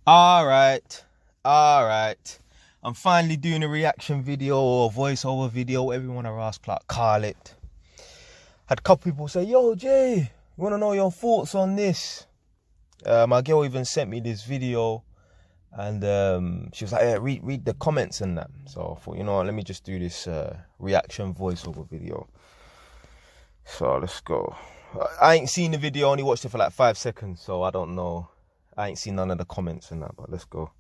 Alright, alright. I'm finally doing a reaction video or a voiceover video, whatever you want to call it. Had a couple people say, yo Jay, you want to know your thoughts on this? My girl even sent me this video and she was like, yeah, read the comments and that. So I thought, you know what, let me just do this reaction voiceover video. So let's go. I ain't seen the video, only watched it for like 5 seconds, so I don't know. I ain't seen none of the comments and that, but let's go.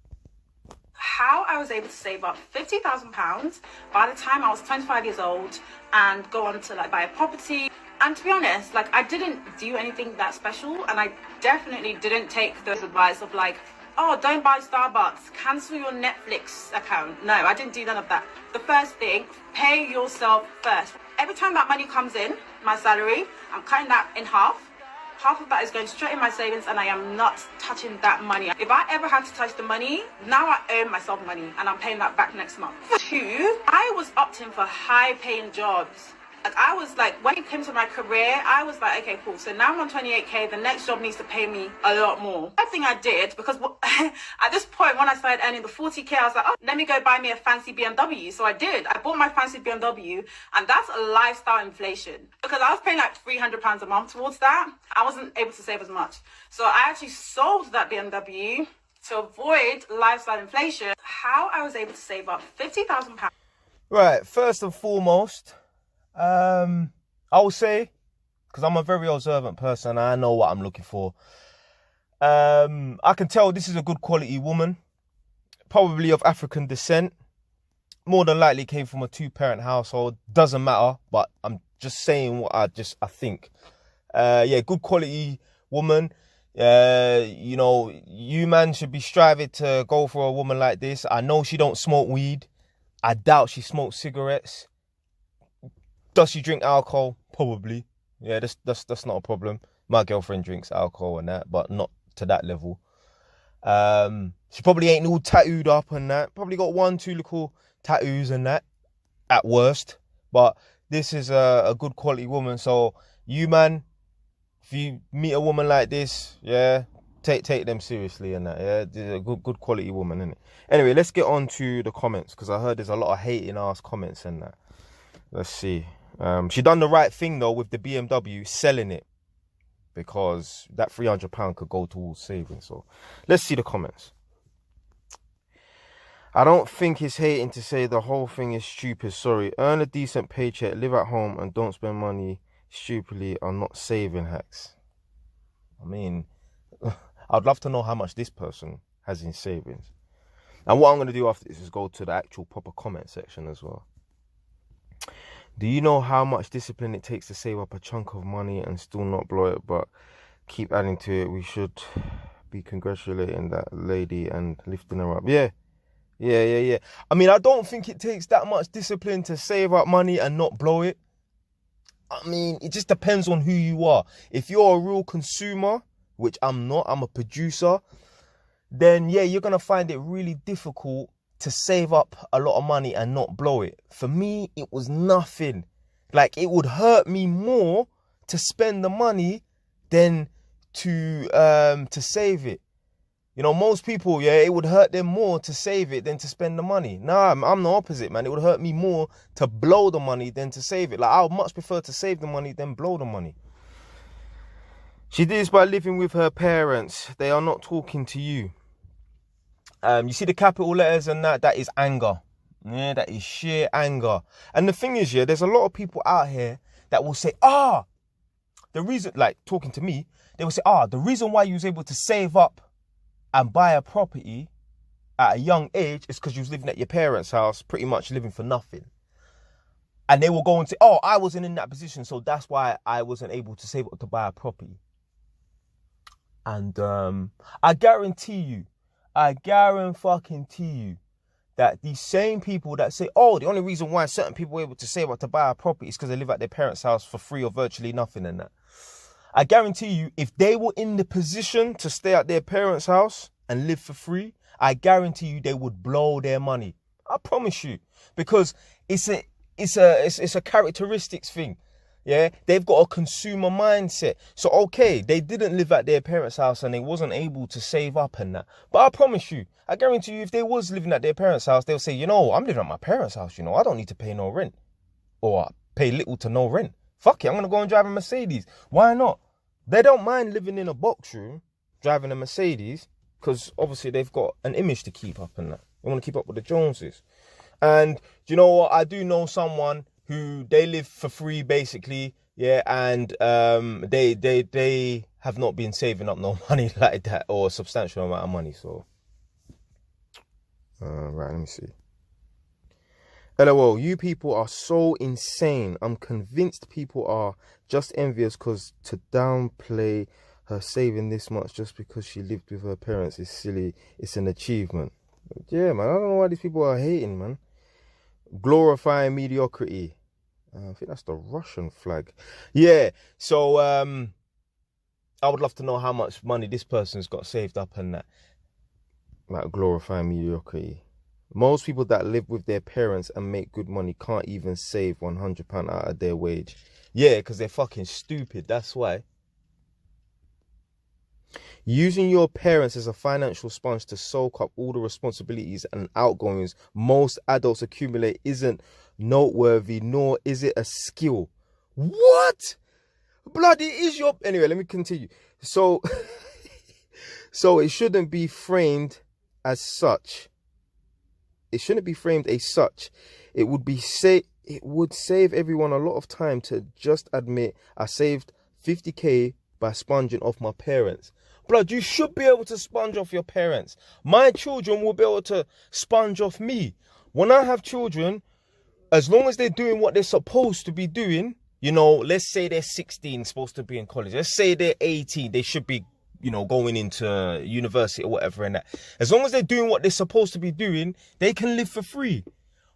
How I was able to save up £50,000 by the time I was 25 years old and go on to like buy a property. And to be honest, like I didn't do anything that special, and I definitely didn't take those advice of like, oh, don't buy Starbucks, cancel your Netflix account. No, I didn't do none of that. The first thing, pay yourself first. Every time that money comes in, my salary, I'm cutting that in half. Half of that is going straight in my savings, and I am not touching that money. If I ever had to touch the money, now I owe myself money and I'm paying that back next month. 2, I was opting for high paying jobs. Like I was like, when it came to my career, I was like, okay, cool. So now I'm on 28k, the next job needs to pay me a lot more. I think I did, because at this point, when I started earning the 40k, I was like, oh, let me go buy me a fancy BMW. So I did. I bought my fancy BMW, and that's a lifestyle inflation. Because I was paying like £300 a month towards that. I wasn't able to save as much. So I actually sold that BMW to avoid lifestyle inflation. How I was able to save up £50,000. Right, first and foremost, I will say, because I'm a very observant person and I know what I'm looking for. I can tell this is a good quality woman, probably of African descent. More than likely came from a 2-parent household. Doesn't matter, but I'm just saying what I think. Yeah, good quality woman. You know, you man should be striving to go for a woman like this. I know she don't smoke weed. I doubt she smokes cigarettes. Does she drink alcohol? Probably. Yeah, that's not a problem. My girlfriend drinks alcohol and that, but not to that level. She probably ain't all tattooed up and that. Probably got 1, 2 little tattoos and that, at worst. But this is a good quality woman. So you man, if you meet a woman like this, yeah, take them seriously and that. Yeah, this is a good quality woman, isn't it? Anyway, let's get on to the comments, because I heard there's a lot of hating ass comments and that. Let's see. She done the right thing though with the BMW, selling it, because that £300 could go towards savings. So let's see the comments. I don't think it's hating to say the whole thing is stupid. Sorry, earn a decent paycheck, live at home, and don't spend money stupidly are not saving hacks. I mean, I'd love to know how much this person has in savings. And what I'm going to do after this is go to the actual proper comment section as well. Do you know how much discipline it takes to save up a chunk of money and still not blow it, but keep adding to it? We should be congratulating that lady and lifting her up. Yeah. I mean, I don't think it takes that much discipline to save up money and not blow it. I mean, it just depends on who you are. If you're a real consumer, which I'm not, I'm a producer, then yeah, you're going to find it really difficult to save up a lot of money and not blow it. For me, it was nothing. Like, it would hurt me more to spend the money than to save it. You know, most people, yeah, it would hurt them more to save it than to spend the money. Nah, I'm the opposite, man. It would hurt me more to blow the money than to save it. Like, I would much prefer to save the money than blow the money. She did this by living with her parents. They are not talking to you. You see the capital letters and that is anger. Yeah, that is sheer anger. And the thing is, yeah, there's a lot of people out here that will say, the reason, like talking to me, they will say, the reason why you was able to save up and buy a property at a young age is because you was living at your parents' house, pretty much living for nothing. And they will go and say, I wasn't in that position, so that's why I wasn't able to save up to buy a property. And I guarantee you that these same people that say, the only reason why certain people were able to save up to buy a property is because they live at their parents' house for free or virtually nothing and that. I guarantee you, if they were in the position to stay at their parents' house and live for free, I guarantee you they would blow their money. I promise you, because it's a characteristics thing. Yeah, they've got a consumer mindset. So, okay, they didn't live at their parents' house and they wasn't able to save up and that. But I promise you, I guarantee you, if they was living at their parents' house, they'll say, you know, I'm living at my parents' house, you know, I don't need to pay no rent. Or pay little to no rent. Fuck it, I'm going to go and drive a Mercedes. Why not? They don't mind living in a box room, driving a Mercedes, because obviously they've got an image to keep up and that. They want to keep up with the Joneses. And do you know what? I do know someone who they live for free basically, yeah, and they have not been saving up no money like that, or a substantial amount of money. So right, let me see. LOL, you people are so insane. I'm convinced people are just envious because to downplay her saving this much just because she lived with her parents is silly. It's an achievement. Yeah, man, I don't know why these people are hating, man. Glorifying mediocrity. I think that's the Russian flag. Yeah, so I would love to know how much money this person's got saved up and that. Like, glorifying mediocrity. Most people that live with their parents and make good money can't even save £100 out of their wage. Yeah, because they're fucking stupid, that's why. Using your parents as a financial sponge to soak up all the responsibilities and outgoings most adults accumulate isn't noteworthy, nor is it a skill. What? Bloody is your... Anyway, let me continue. So, so it shouldn't be framed as such. It shouldn't be framed as such. It would save everyone a lot of time to just admit I saved 50k by sponging off my parents. Blood, you should be able to sponge off your parents. My children will be able to sponge off me. When I have children, as long as they're doing what they're supposed to be doing, you know, let's say they're 16, supposed to be in college. Let's say they're 18, they should be, you know, going into university or whatever and that. As long as they're doing what they're supposed to be doing, they can live for free.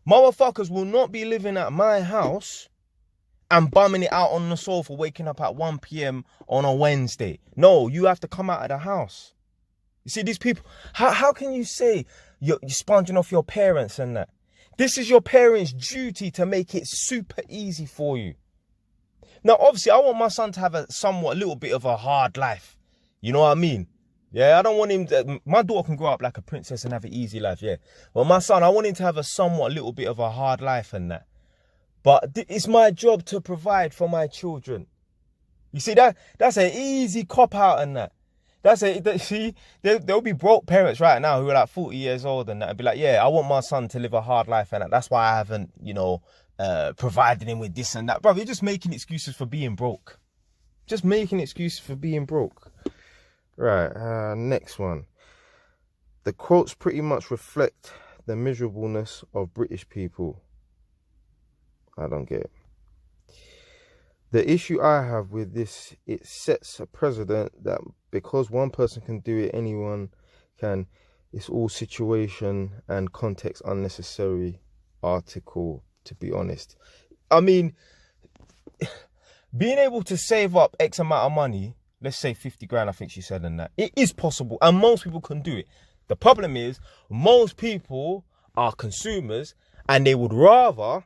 Motherfuckers will not be living at my house and bumming it out on the sofa, waking up at 1 p.m. on a Wednesday. No, you have to come out of the house. You see, these people, how can you say you're sponging off your parents and that? This is your parents' duty to make it super easy for you. Now, obviously, I want my son to have a little bit of a hard life. You know what I mean? Yeah, I don't want him to... My daughter can grow up like a princess and have an easy life, yeah. But my son, I want him to have a little bit of a hard life and that. But it's my job to provide for my children. You see, that's an easy cop-out and that. See, there'll be broke parents right now who are like 40 years old and that. And be like, yeah, I want my son to live a hard life and that. That's why I haven't, you know, provided him with this and that. Bro, you're just making excuses for being broke. Just making excuses for being broke. Right, next one. The quotes pretty much reflect the miserableness of British people. I don't get it. The issue I have with this, it sets a precedent that because one person can do it, anyone can. It's all situation and context unnecessary article, to be honest. I mean, being able to save up X amount of money, let's say 50 grand, I think she said in that, it is possible and most people can do it. The problem is most people are consumers and they would rather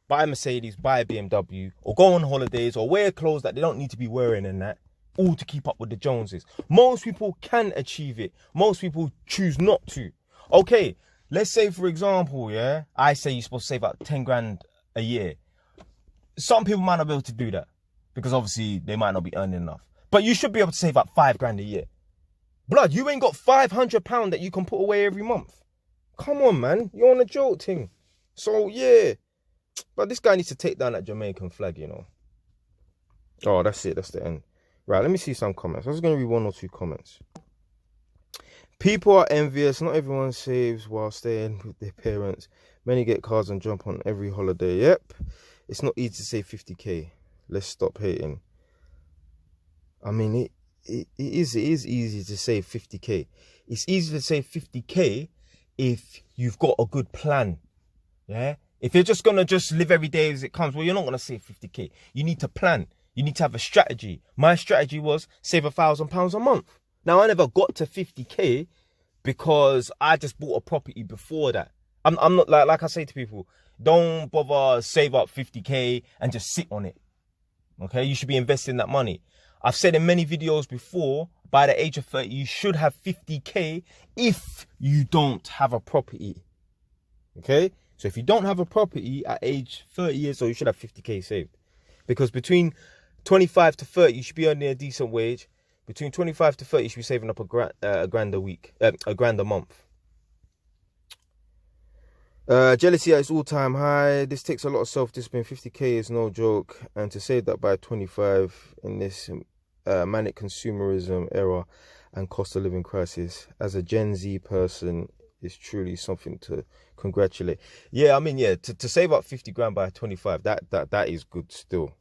buy a Mercedes, buy a BMW, or go on holidays, or wear clothes that they don't need to be wearing and that, all to keep up with the Joneses. Most people can achieve it. Most people choose not to. Okay, let's say, for example, yeah, I say you're supposed to save up 10 grand a year. Some people might not be able to do that because obviously they might not be earning enough. But you should be able to save up 5 grand a year. Blood, you ain't got £500 that you can put away every month. Come on, man. You're on a joke thing. So, yeah. But this guy needs to take down that Jamaican flag, you know. Oh, that's it. That's the end. Right, let me see some comments. I was going to read 1 or 2 comments. People are envious. Not everyone saves while staying with their parents. Many get cars and jump on every holiday. Yep. It's not easy to save 50k. Let's stop hating. I mean, it is easy to save 50k. It's easy to save 50k if you've got a good plan. Yeah? If you're just going to just live every day as it comes, well, you're not going to save 50k. You need to plan. You need to have a strategy. My strategy was save £1,000 a month. Now, I never got to 50k because I just bought a property before that. I'm not like I say to people, don't bother save up 50k and just sit on it. Okay, you should be investing that money. I've said in many videos before, by the age of 30, you should have 50k if you don't have a property. Okay, so if you don't have a property at age 30 years old, you should have 50k saved. Because between 25 to 30, you should be earning a decent wage. Between 25 to 30, you should be saving up a grand a week, a grand a month. Jealousy at its all-time high. This takes a lot of self-discipline. 50k is no joke. And to save that by 25 in this manic consumerism era and cost of living crisis, as a Gen Z person, is truly something to congratulate. Yeah, I mean, yeah, to save up 50 grand by 25, that is good still.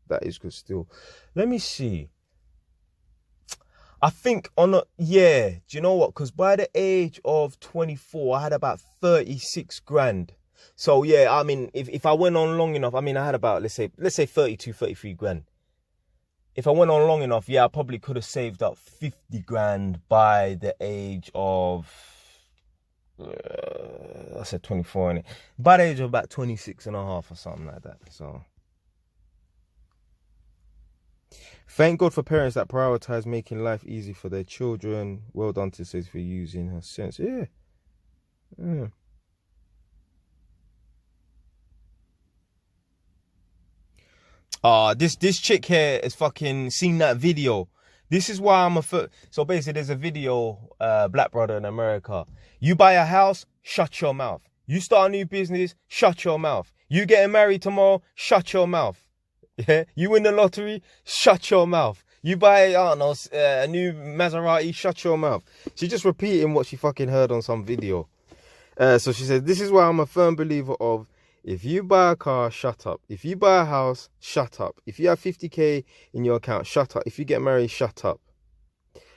That is good still. Let me see. I think do you know what? Because by the age of 24, I had about 36 grand. So yeah, I mean, if I went on long enough, I mean, I had about, let's say 32, 33 grand. If I went on long enough, yeah, I probably could have saved up 50 grand by the age of, I said 24, innit? By the age of about 26 and a half or something like that. So thank God for parents that prioritize making life easy for their children. Well done to Sis for using her sense. Yeah. This chick here is fucking seen that video. This is why I'm so basically there's a video, black brother in America. You buy a house, shut your mouth. You start a new business, shut your mouth. You getting married tomorrow, shut your mouth. Yeah, you win the lottery, shut your mouth. You buy, I don't know, a new Maserati, shut your mouth. She's just repeating what she fucking heard on some video. So she said, this is why I'm a firm believer of, if you buy a car, shut up. If you buy a house, shut up. If you have 50k in your account, shut up. If you get married, shut up.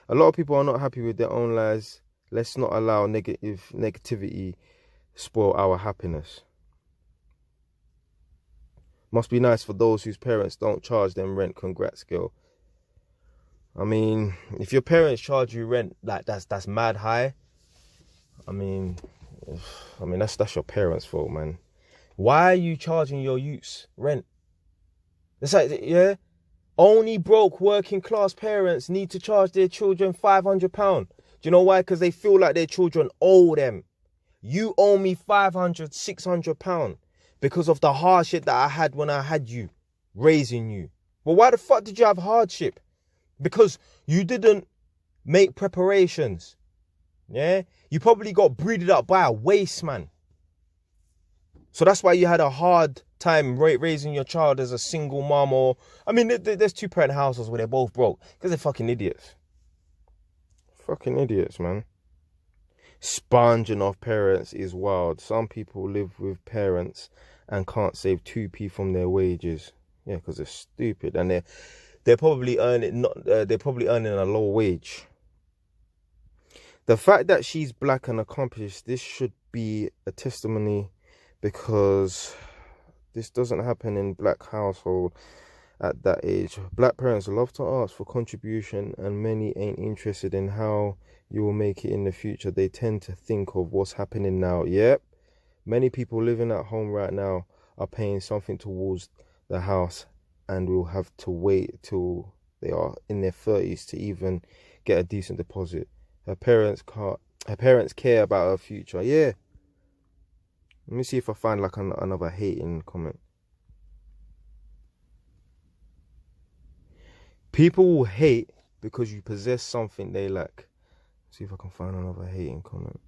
A lot of people are not happy with their own lives. Let's not allow negativity spoil our happiness. Must be nice for those whose parents don't charge them rent. Congrats, girl. I mean, if your parents charge you rent, like that's mad high. I mean that's your parents' fault, man. Why are you charging your youths rent? It's like, yeah, only broke working class parents need to charge their children £500. Do you know why? Because they feel like their children owe them. You owe me £500, £600 because of the hardship that I had when I had you, raising you. Well, why the fuck did you have hardship? Because you didn't make preparations. Yeah? You probably got breeded up by a waste man. So that's why you had a hard time raising your child as a single mom, or, I mean, there's two-parent households where they're both broke because they're fucking idiots. Fucking idiots, man. Sponging off parents is wild. Some people live with parents and can't save 2p from their wages. Yeah, because they're stupid and they're probably earning a low wage. The fact that she's black and accomplished, this should be a testimony, because this doesn't happen in black household at that age. Black parents love to ask for contribution, and many ain't interested in how you will make it in the future. They tend to think of what's happening now. Yep, many people living at home right now are paying something towards the house and will have to wait till they are in their 30s to even get a decent deposit. Her parents care about her future. Yeah. Let me see if I find like another hating comment. People will hate because you possess something they lack. Let's see if I can find another hating comment.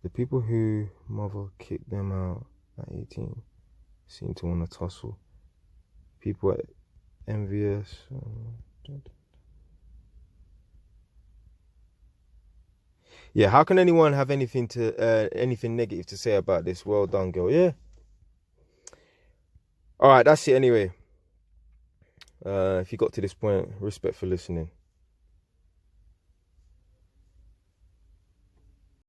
The people who mother kicked them out at 18 seem to want to tussle. People are envious. Yeah, how can anyone have anything negative to say about this? Well done, girl. Yeah. All right, that's it anyway. If you got to this point, respect for listening.